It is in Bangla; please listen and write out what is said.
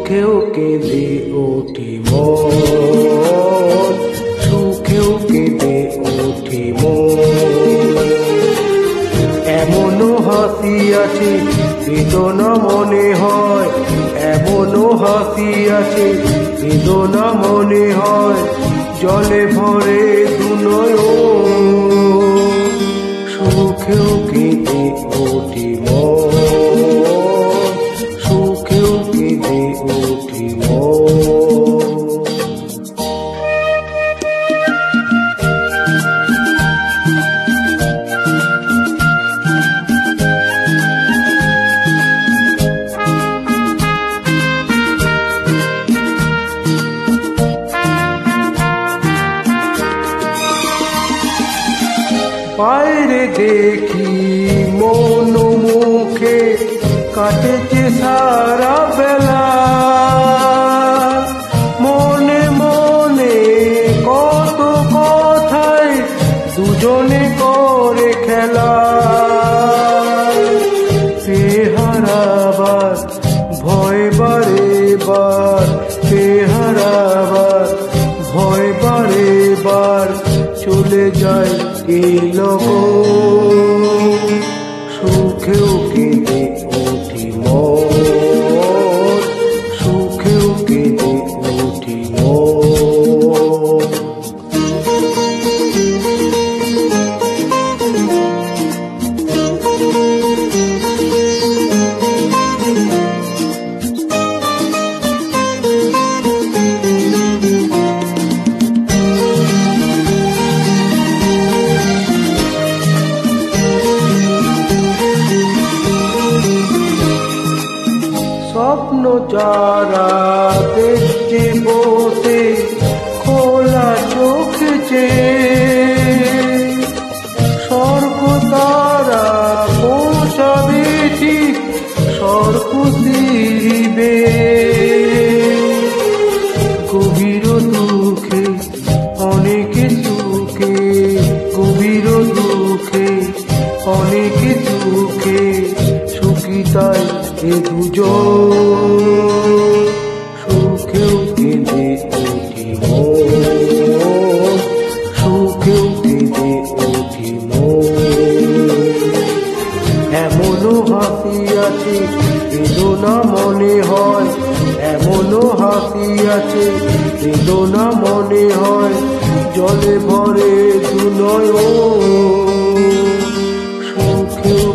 সুখেও কেঁদে ওঠে মন, সুখেও কেঁদে ওঠে মন। এমনও হাসি আছে বেদনা মনে হয়, এমনও হাসি আছে বেদনা মনে হয়, জলে ভরে দুনয়ন। সুখেও কেঁদে ওঠে মন, সুখেও কেঁদে ওঠে মন। বাইরে দেখি মন মুখে কাটেছে সারা বেলা, মনে মনে কত কথায় দুজনে করে খেলা। পেহারাবার ভয় বারে বার, পেহারাবার ভয় বারে বার, চলে যায় এই লগন। সুখেও কেঁদে ওঠে মন, সুখেও কেঁদে ওঠে মন। স্বপ্ন যারা দেখছে বসে খোলা চোখে, স্বর্গ তারা পৌঁছাবে ঠিক স্বর্গ ফিরিবে। গভীর দুঃখে অনেকে সুখে, গভীর দুঃখে অনেকে সুখে, সুখী তাই এ দুজন। সুখেও কেঁদে ওঠে মন, সুখেও কেঁদে ওঠে মন। এমনও হাসি আছে বেদনা মনে হয়, এমনও হাসি আছে বেদনা মনে হয়, জলে ভরে দুনয়ন। সুখেও